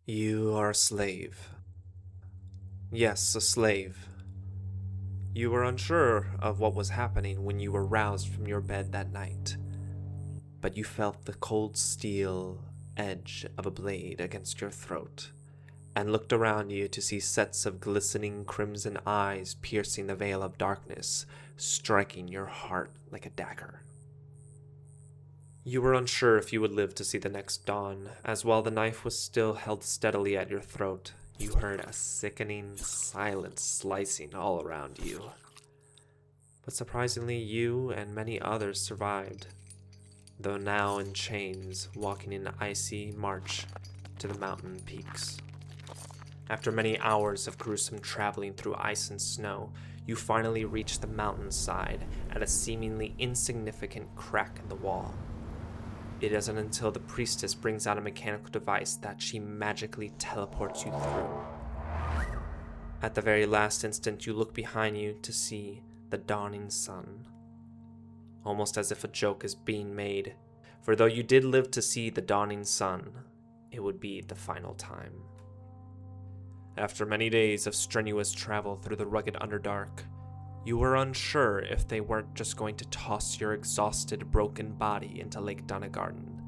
You are a slave. Yes, a slave. You were unsure of what was happening when you were roused from your bed that night, but you felt the cold steel edge of a blade against your throat, and looked around you to see sets of glistening crimson eyes piercing the veil of darkness, striking your heart like a dagger. You were unsure if you would live to see the next dawn, as while the knife was still held steadily at your throat, you heard a sickening silence slicing all around you. But surprisingly, you and many others survived, though now in chains, walking in icy march to the mountain peaks. After many hours of gruesome traveling through ice and snow, you finally reach the mountainside at a seemingly insignificant crack in the wall. It isn't until the priestess brings out a mechanical device that she magically teleports you through. At the very last instant, you look behind you to see the dawning sun. Almost as if a joke is being made, for though you did live to see the dawning sun, it would be the final time. After many days of strenuous travel through the rugged Underdark, you were unsure if they weren't just going to toss your exhausted, broken body into Lake Donegarden,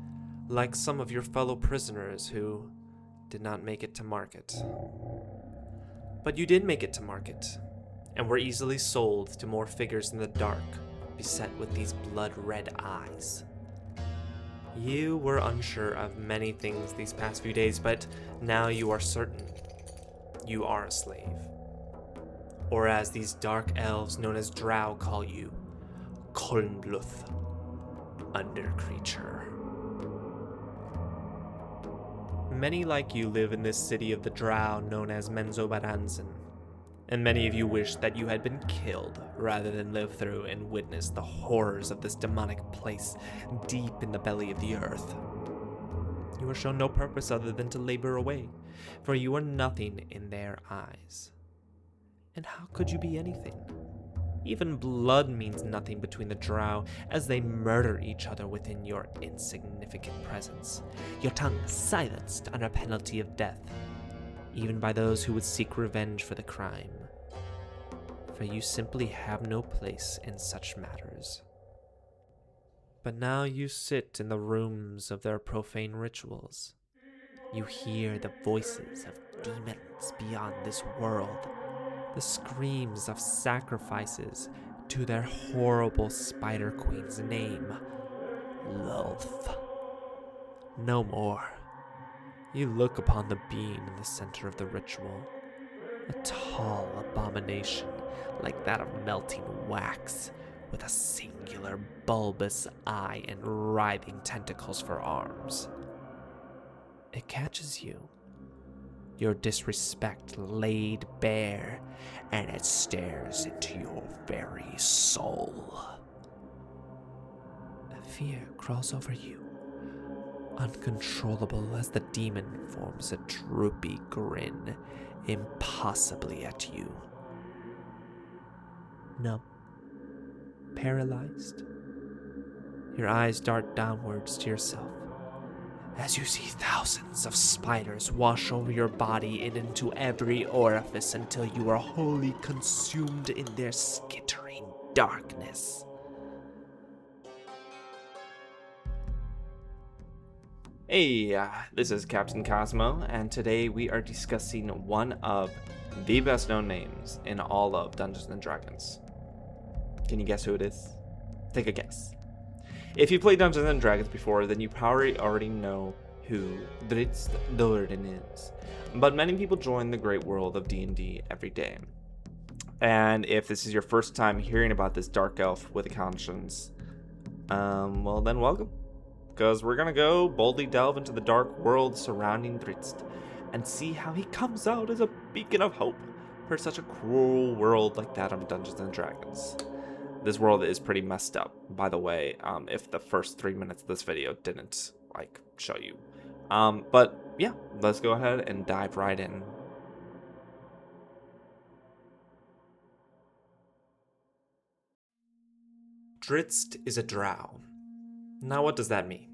like some of your fellow prisoners who did not make it to market. But you did make it to market, and were easily sold to more figures in the dark, beset with these blood-red eyes. You were unsure of many things these past few days, but now you are certain. You are a slave. Or as these dark elves known as drow call you, Kolnbluth, Undercreature. Many like you live in this city of the drow known as Menzoberranzan, and many of you wish that you had been killed rather than live through and witness the horrors of this demonic place deep in the belly of the earth. You are shown no purpose other than to labor away, for you are nothing in their eyes. And how could you be anything? Even blood means nothing between the drow, as they murder each other within your insignificant presence, your tongue silenced under penalty of death, even by those who would seek revenge for the crime. For you simply have no place in such matters. But now you sit in the rooms of their profane rituals. You hear the voices of demons beyond this world, the screams of sacrifices to their horrible spider queen's name, Lolth. No more. You look upon the being in the center of the ritual, a tall abomination like that of melting wax, with a singular bulbous eye and writhing tentacles for arms. It catches you, your disrespect laid bare, and it stares into your very soul. Fear crawls over you, uncontrollable as the demon forms a droopy grin impossibly at you. Numb, paralyzed, your eyes dart downwards to yourself, as you see thousands of spiders wash over your body and into every orifice until you are wholly consumed in their skittering darkness. Hey, this is Captain Cosmo, and today we are discussing one of the best known names in all of Dungeons & Dragons. Can you guess who it is? Take a guess. If you played Dungeons & Dragons before, then you probably already know who Drizzt Do'Urden is. But many people join the great world of D&D every day. And if this is your first time hearing about this dark elf with a conscience, well then welcome. Because we're gonna go boldly delve into the dark world surrounding Drizzt and see how he comes out as a beacon of hope for such a cruel world like that of Dungeons & Dragons. This world is pretty messed up, by the way, if the first 3 minutes of this video didn't, show you. But yeah, let's go ahead and dive right in. Drizzt is a drow. Now what does that mean?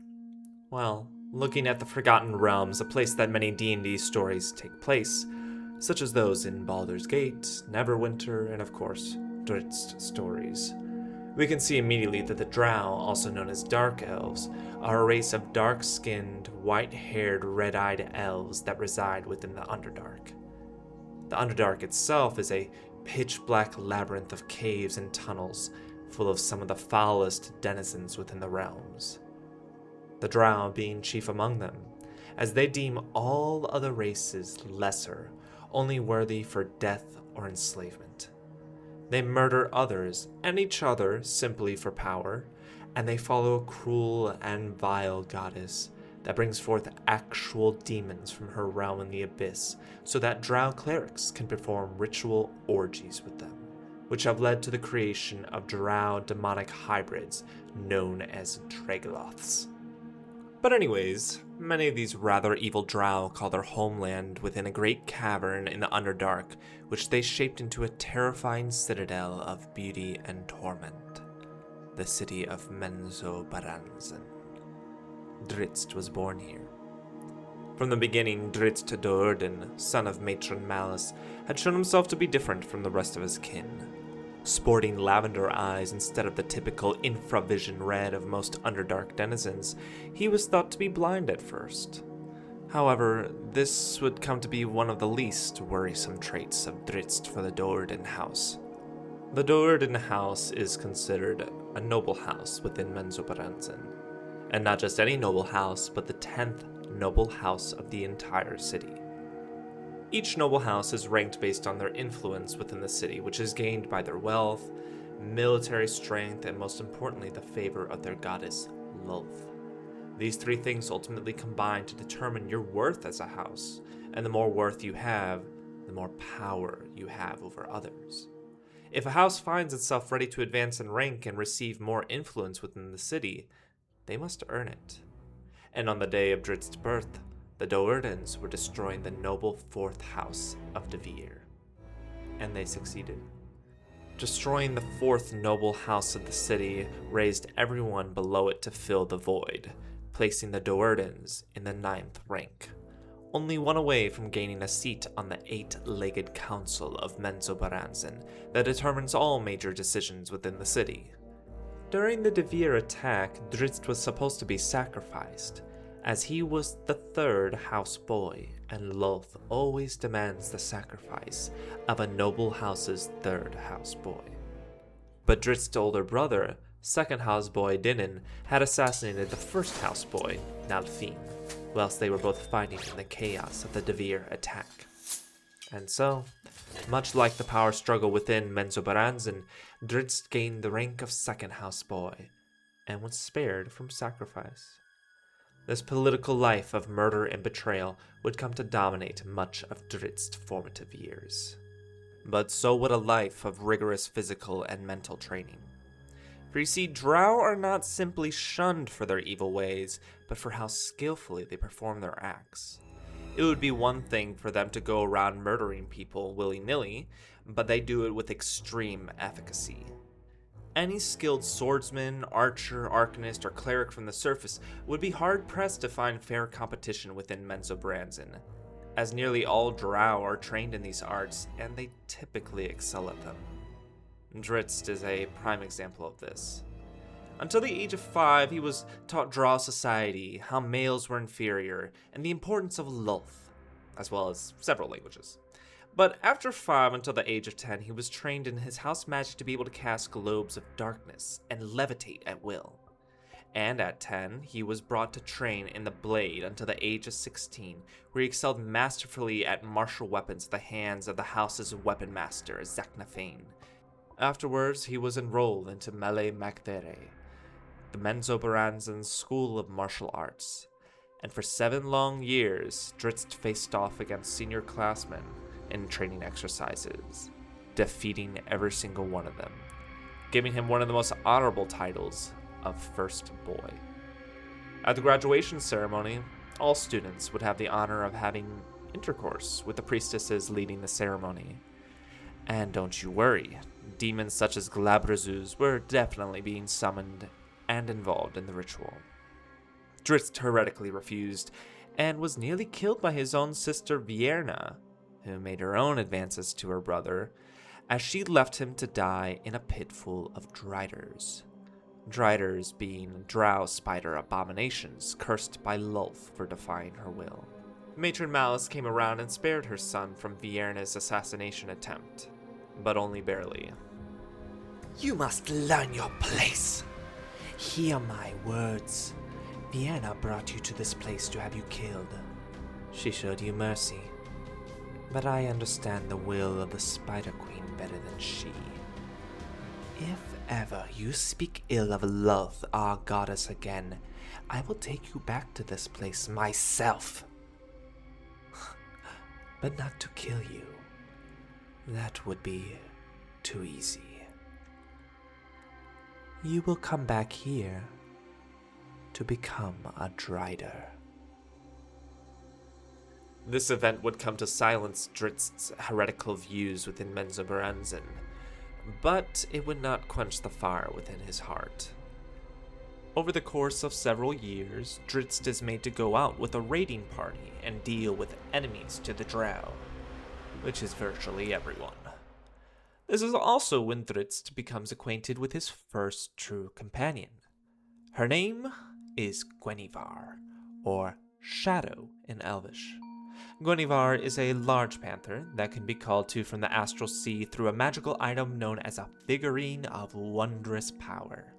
Well, looking at the Forgotten Realms, a place that many D&D stories take place, such as those in Baldur's Gate, Neverwinter, and of course, Drizzt stories. We can see immediately that the drow, also known as Dark Elves, are a race of dark-skinned, white-haired, red-eyed elves that reside within the Underdark. The Underdark itself is a pitch-black labyrinth of caves and tunnels full of some of the foulest denizens within the realms. The drow being chief among them, as they deem all other races lesser, only worthy for death or enslavement. They murder others and each other simply for power, and they follow a cruel and vile goddess that brings forth actual demons from her realm in the abyss so that drow clerics can perform ritual orgies with them, which have led to the creation of drow demonic hybrids known as Dragoloths. But anyways, many of these rather evil drow call their homeland within a great cavern in the Underdark, which they shaped into a terrifying citadel of beauty and torment, the city of Menzoberranzan. Drizzt was born here. From the beginning, Drizzt Do'Urden, son of Matron Malice, had shown himself to be different from the rest of his kin. Sporting lavender eyes instead of the typical infravision red of most Underdark denizens, he was thought to be blind at first. However, this would come to be one of the least worrisome traits of Drizzt for the Do'Urden house. The Do'Urden house is considered a noble house within Menzoberranzan, and not just any noble house, but the 10th noble house of the entire city. Each noble house is ranked based on their influence within the city, which is gained by their wealth, military strength, and most importantly, the favor of their goddess, Lolth. These three things ultimately combine to determine your worth as a house, and the more worth you have, the more power you have over others. If a house finds itself ready to advance in rank and receive more influence within the city, they must earn it. And on the day of Drizzt's birth, the Do'Urdens were destroying the noble 4th house of Devir. And they succeeded. Destroying the 4th noble house of the city raised everyone below it to fill the void, placing the Do'Urdens in the 9th rank, only one away from gaining a seat on the 8-legged council of Menzoberranzan that determines all major decisions within the city. During the Devir attack, Drizzt was supposed to be sacrificed, as he was the 3rd house boy, and Lolth always demands the sacrifice of a noble house's 3rd house boy. But Drizzt's older brother, 2nd house boy Dinin, had assassinated the 1st house boy, Nalfine, whilst they were both fighting in the chaos of the Devir attack. And so, much like the power struggle within Menzoberranzan, Drizzt gained the rank of 2nd house boy, and was spared from sacrifice. This political life of murder and betrayal would come to dominate much of Drizzt's formative years. But so would a life of rigorous physical and mental training. For you see, drow are not simply shunned for their evil ways, but for how skillfully they perform their acts. It would be one thing for them to go around murdering people willy-nilly, but they do it with extreme efficacy. Any skilled swordsman, archer, arcanist, or cleric from the surface would be hard-pressed to find fair competition within Menzoberranzan, as nearly all drow are trained in these arts, and they typically excel at them. Drizzt is a prime example of this. Until the age of 5, he was taught drow society, how males were inferior, and the importance of Lolth, as well as several languages. But after 5 until the age of 10, he was trained in his house magic to be able to cast globes of darkness and levitate at will. And at 10, he was brought to train in the blade until the age of 16, where he excelled masterfully at martial weapons at the hands of the house's weapon master, Zaknafane. Afterwards, he was enrolled into Mele Makdere, the Menzoberranzan School of Martial Arts, and for 7 long years, Drizzt faced off against senior classmen in training exercises, defeating every single one of them, giving him one of the most honorable titles of First Boy. At the graduation ceremony, all students would have the honor of having intercourse with the priestesses leading the ceremony. And don't you worry, demons such as Glabrazus were definitely being summoned and involved in the ritual. Drizzt heretically refused, and was nearly killed by his own sister Vierna, who made her own advances to her brother, as she left him to die in a pit full of driders. Driders being drow spider abominations cursed by Lulth for defying her will. Matron Malice came around and spared her son from Vierna's assassination attempt, but only barely. You must learn your place. Hear my words. Vienna brought you to this place to have you killed. She showed you mercy. But I understand the will of the Spider Queen better than she. If ever you speak ill of Lulth, our goddess, again, I will take you back to this place myself. But not to kill you. That would be too easy. You will come back here to become a Drider. This event would come to silence Drizzt's heretical views within Menzoberranzan, but it would not quench the fire within his heart. Over the course of several years, Drizzt is made to go out with a raiding party and deal with enemies to the drow, which is virtually everyone. This is also when Drizzt becomes acquainted with his first true companion. Her name is Guenhwyvar, or Shadow in Elvish. Guenhwyvar is a large panther that can be called to from the astral sea through a magical item known as a figurine of wondrous power.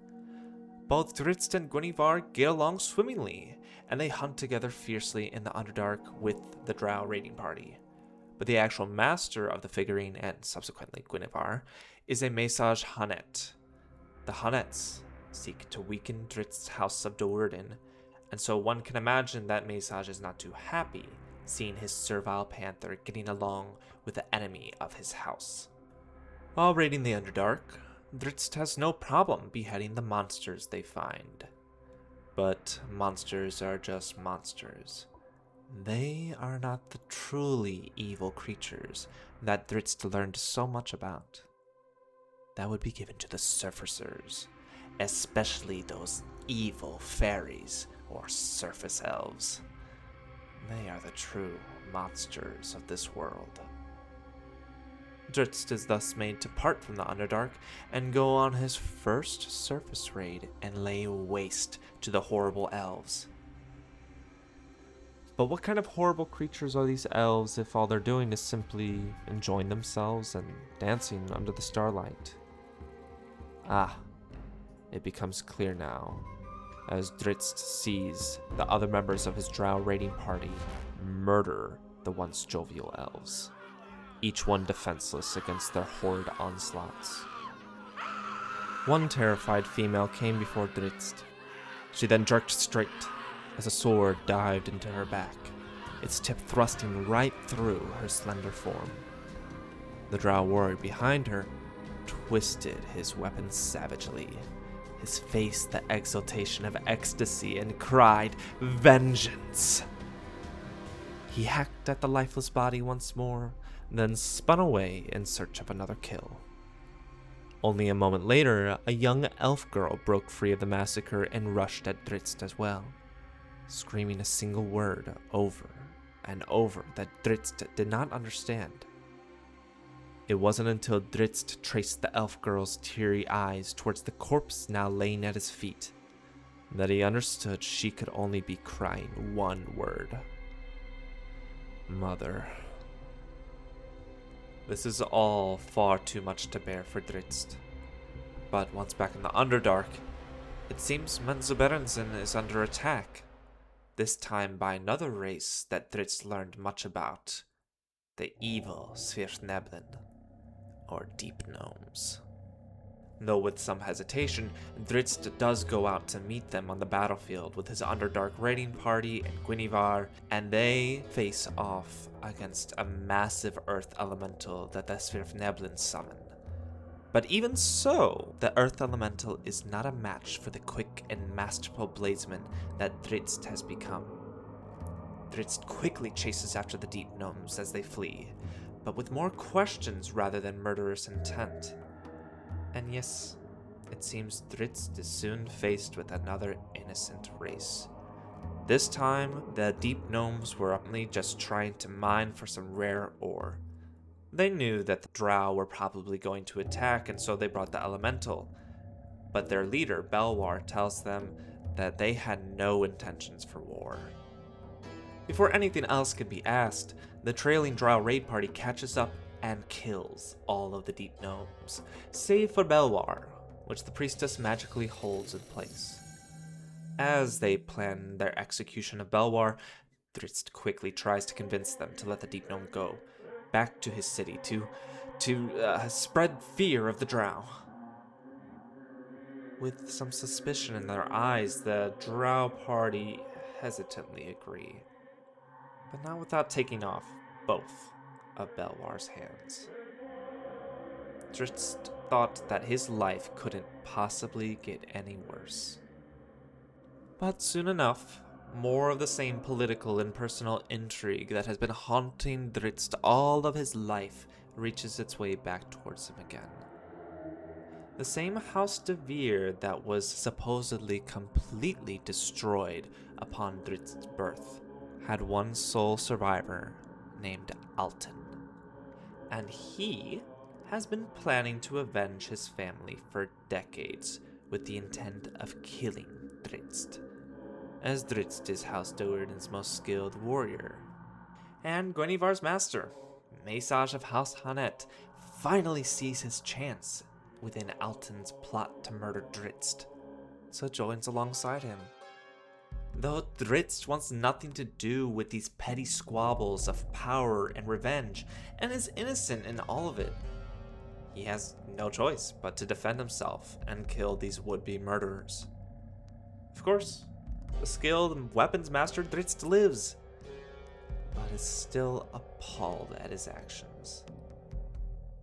Both Drizzt and Guenhwyvar get along swimmingly, and they hunt together fiercely in the Underdark with the drow raiding party. But the actual master of the figurine, and subsequently Guenhwyvar, is a Maesage H'anet. The H'anets seek to weaken Drizzt's house of Do'Urden, and so one can imagine that Maesage is not too happy seeing his servile panther getting along with the enemy of his house. While raiding the Underdark, Drizzt has no problem beheading the monsters they find. But monsters are just monsters. They are not the truly evil creatures that Drizzt learned so much about. That would be given to the surfacers, especially those evil fairies or surface elves. They are the true monsters of this world. Drizzt is thus made to part from the Underdark and go on his first surface raid and lay waste to the horrible elves. But what kind of horrible creatures are these elves if all they're doing is simply enjoying themselves and dancing under the starlight? It becomes clear now, as Drizzt sees the other members of his drow raiding party murder the once jovial elves, each one defenseless against their horrid onslaughts. One terrified female came before Drizzt. She then jerked straight as a sword dived into her back, its tip thrusting right through her slender form. The drow warrior behind her twisted his weapon savagely, his face the exultation of ecstasy, and cried, "Vengeance!" He hacked at the lifeless body once more, then spun away in search of another kill. Only a moment later, a young elf girl broke free of the massacre and rushed at Drizzt as well, screaming a single word over and over that Drizzt did not understand. It wasn't until Drizzt traced the elf girl's teary eyes towards the corpse now laying at his feet that he understood she could only be crying one word: Mother. This is all far too much to bear for Drizzt. But once back in the Underdark, it seems Menzoberranzan is under attack, this time by another race that Drizzt learned much about, the evil svirfneblin, or deep gnomes. Though with some hesitation, Drizzt does go out to meet them on the battlefield with his Underdark raiding party and Guenhwyvar, and they face off against a massive earth elemental that the svirfneblin summon. But even so, the earth elemental is not a match for the quick and masterful bladesman that Drizzt has become. Drizzt quickly chases after the deep gnomes as they flee, but with more questions rather than murderous intent. And yes, it seems Drizzt is soon faced with another innocent race, This time, the deep gnomes were only just trying to mine for some rare ore. They knew that the drow were probably going to attack, and so they brought the elemental. But their leader, Belwar, tells them that they had no intentions for war. Before anything else could be asked, the trailing drow raid party catches up and kills all of the deep gnomes, save for Belwar, which the priestess magically holds in place. As they plan their execution of Belwar, Drizzt quickly tries to convince them to let the deep gnome go, back to his city to spread fear of the drow. With some suspicion in their eyes, the drow party hesitantly agree, but not without taking off both of Belwar's hands. Drizzt thought that his life couldn't possibly get any worse. But soon enough, more of the same political and personal intrigue that has been haunting Drizzt all of his life reaches its way back towards him again. The same House de Vere that was supposedly completely destroyed upon Drizzt's birth had one sole survivor named Alton, and he has been planning to avenge his family for decades with the intent of killing Drizzt, as Drizzt is House Do'Urden's most skilled warrior. And Guenhwyvar's master, Maesage of House Hanet, finally sees his chance within Alton's plot to murder Drizzt, so joins alongside him. Though Drizzt wants nothing to do with these petty squabbles of power and revenge, and is innocent in all of it, he has no choice but to defend himself and kill these would-be murderers. Of course, the skilled weapons master Drizzt lives, but is still appalled at his actions.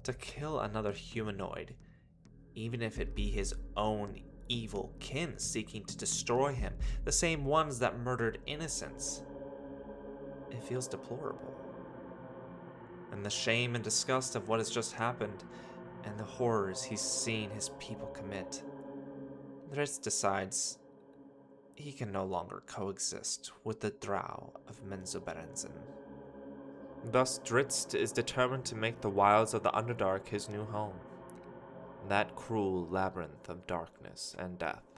To kill another humanoid, even if it be his own evil kin seeking to destroy him, the same ones that murdered innocents, it feels deplorable. And the shame and disgust of what has just happened, and the horrors he's seen his people commit, Drizzt decides he can no longer coexist with the drow of Menzoberranzan. Thus, Drizzt is determined to make the wilds of the Underdark his new home, that cruel labyrinth of darkness and death.